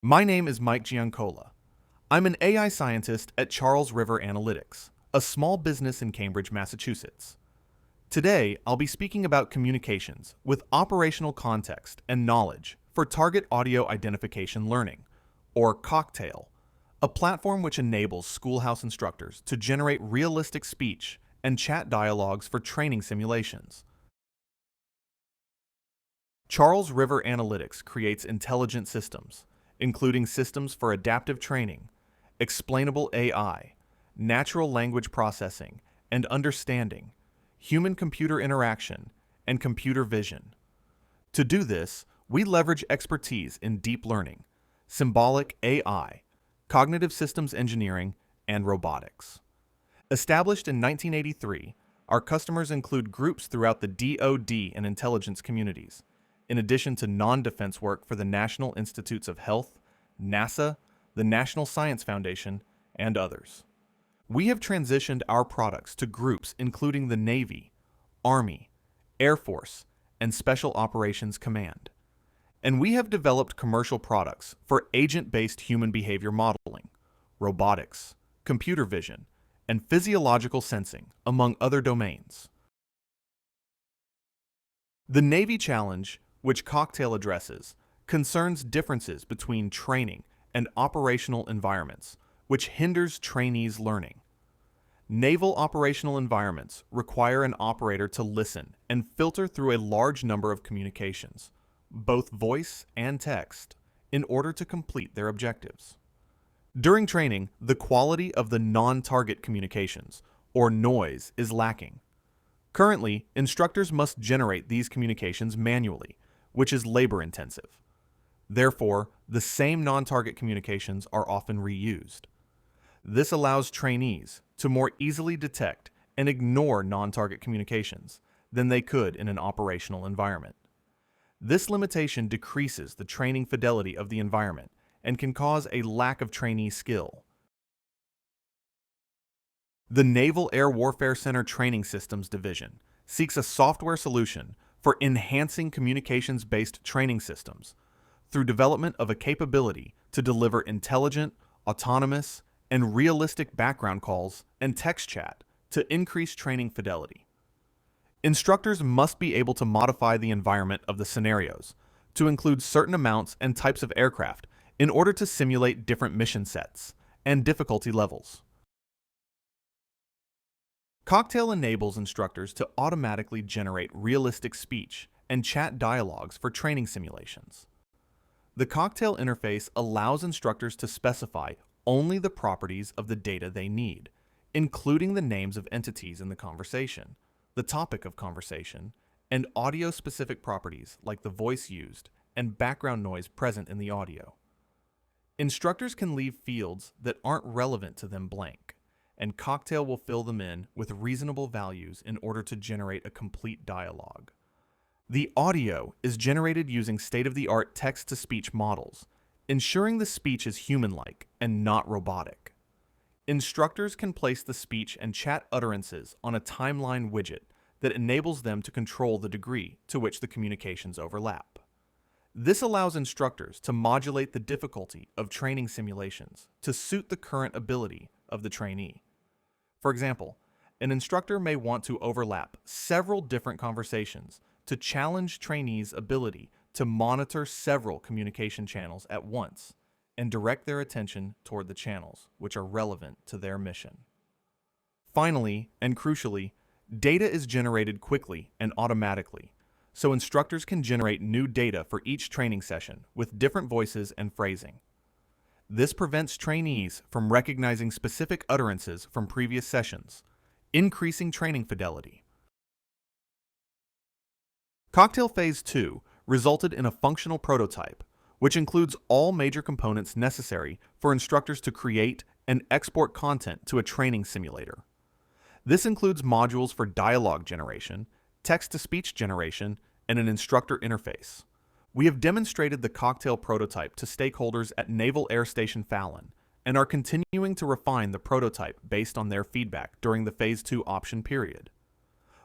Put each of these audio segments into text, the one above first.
My name is Mike Giancola. I'm an AI scientist at Charles River Analytics, a small business in Cambridge, Massachusetts. Today, I'll be speaking about communications with operational context and knowledge for target audio identification learning, or Cocktail, a platform which enables schoolhouse instructors to generate realistic speech and chat dialogues for training simulations. Charles River Analytics creates intelligent systems, including systems for adaptive training, explainable AI, natural language processing and understanding, human-computer interaction, and computer vision. To do this, we leverage expertise in deep learning, symbolic AI, cognitive systems engineering, and robotics. Established in 1983, our customers include groups throughout the DoD and intelligence communities, in addition to non-defense work for the National Institutes of Health, NASA, the National Science Foundation, and others. We have transitioned our products to groups including the Navy, Army, Air Force, and Special Operations Command. And we have developed commercial products for agent-based human behavior modeling, robotics, computer vision, and physiological sensing, among other domains. The Navy challenge, which Cocktail addresses, concerns differences between training and operational environments, which hinders trainees' learning. Naval operational environments require an operator to listen and filter through a large number of communications, both voice and text, in order to complete their objectives. During training, the quality of the non-target communications, or noise, is lacking. Currently, instructors must generate these communications manually, which is labor-intensive. Therefore, the same non-target communications are often reused. This allows trainees to more easily detect and ignore non-target communications than they could in an operational environment. This limitation decreases the training fidelity of the environment and can cause a lack of trainee skill. The Naval Air Warfare Center Training Systems Division seeks a software solution for enhancing communications-based training systems through development of a capability to deliver intelligent, autonomous, and realistic background calls and text chat to increase training fidelity. Instructors must be able to modify the environment of the scenarios to include certain amounts and types of aircraft in order to simulate different mission sets and difficulty levels. Cocktail enables instructors to automatically generate realistic speech and chat dialogues for training simulations. The Cocktail interface allows instructors to specify only the properties of the data they need, including the names of entities in the conversation, the topic of conversation, and audio-specific properties like the voice used and background noise present in the audio. Instructors can leave fields that aren't relevant to them blank, and Cocktail will fill them in with reasonable values in order to generate a complete dialogue. The audio is generated using state-of-the-art text-to-speech models, ensuring the speech is human-like and not robotic. Instructors can place the speech and chat utterances on a timeline widget that enables them to control the degree to which the communications overlap. This allows instructors to modulate the difficulty of training simulations to suit the current ability of the trainee. For example, an instructor may want to overlap several different conversations to challenge trainees' ability to monitor several communication channels at once and direct their attention toward the channels which are relevant to their mission. Finally, and crucially, data is generated quickly and automatically, so instructors can generate new data for each training session with different voices and phrasing. This prevents trainees from recognizing specific utterances from previous sessions, increasing training fidelity. Cocktail Phase 2 resulted in a functional prototype, which includes all major components necessary for instructors to create and export content to a training simulator. This includes modules for dialogue generation, text-to-speech generation, and an instructor interface. We have demonstrated the Cocktail prototype to stakeholders at Naval Air Station Fallon and are continuing to refine the prototype based on their feedback during the Phase 2 option period.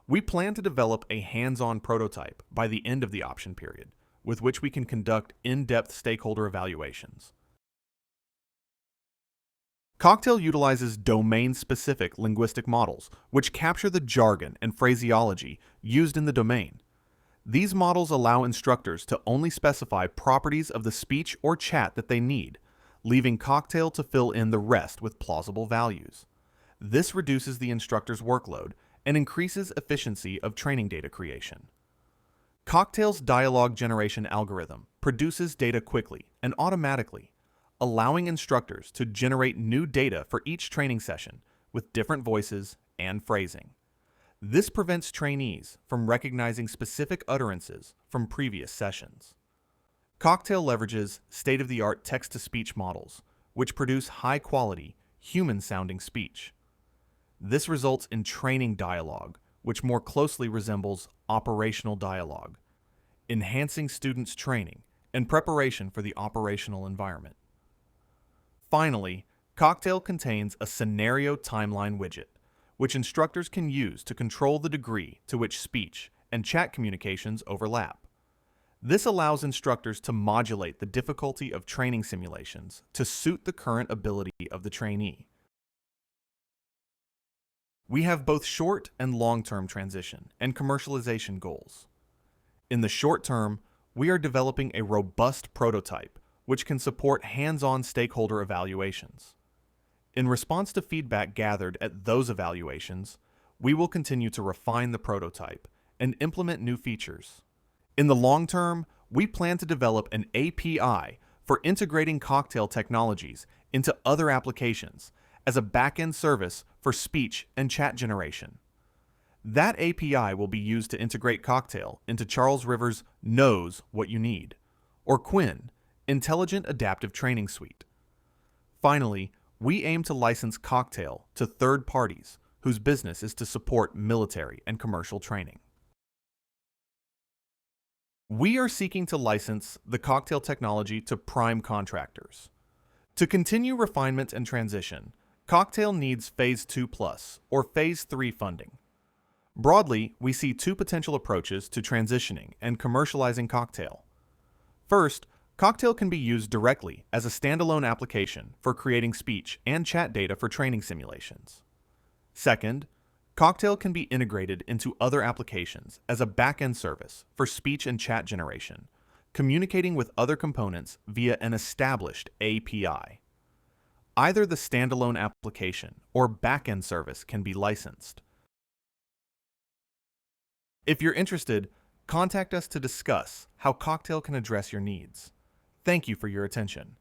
We plan to develop a hands-on prototype by the end of the option period, with which we can conduct in-depth stakeholder evaluations. Cocktail utilizes domain-specific linguistic models, which capture the jargon and phraseology used in the domain. These models allow instructors to only specify properties of the speech or chat that they need, leaving Cocktail to fill in the rest with plausible values. This reduces the instructor's workload and increases efficiency of training data creation. Cocktail's dialogue generation algorithm produces data quickly and automatically, allowing instructors to generate new data for each training session with different voices and phrasing. This prevents trainees from recognizing specific utterances from previous sessions. Cocktail leverages state-of-the-art text-to-speech models, which produce high-quality, human-sounding speech. This results in training dialogue, which more closely resembles operational dialogue, enhancing students' training and preparation for the operational environment. Finally, Cocktail contains a scenario timeline widget, which instructors can use to control the degree to which speech and chat communications overlap. This allows instructors to modulate the difficulty of training simulations to suit the current ability of the trainee. We have both short and long-term transition and commercialization goals. In the short term, we are developing a robust prototype which can support hands-on stakeholder evaluations. In response to feedback gathered at those evaluations, we will continue to refine the prototype and implement new features. In the long term, we plan to develop an API for integrating Cocktail technologies into other applications as a back-end service for speech and chat generation. That API will be used to integrate Cocktail into Charles River's Knows What You Need, or QUIN, Intelligent Adaptive Training Suite. Finally, we aim to license Cocktail to third parties whose business is to support military and commercial training. We are seeking to license the Cocktail technology to prime contractors. To continue refinement and transition, Cocktail needs Phase 2+, or Phase 3 funding. Broadly, we see two potential approaches to transitioning and commercializing Cocktail. First, Cocktail can be used directly as a standalone application for creating speech and chat data for training simulations. Second, Cocktail can be integrated into other applications as a back-end service for speech and chat generation, communicating with other components via an established API. Either the standalone application or back-end service can be licensed. If you're interested, contact us to discuss how Cocktail can address your needs. Thank you for your attention.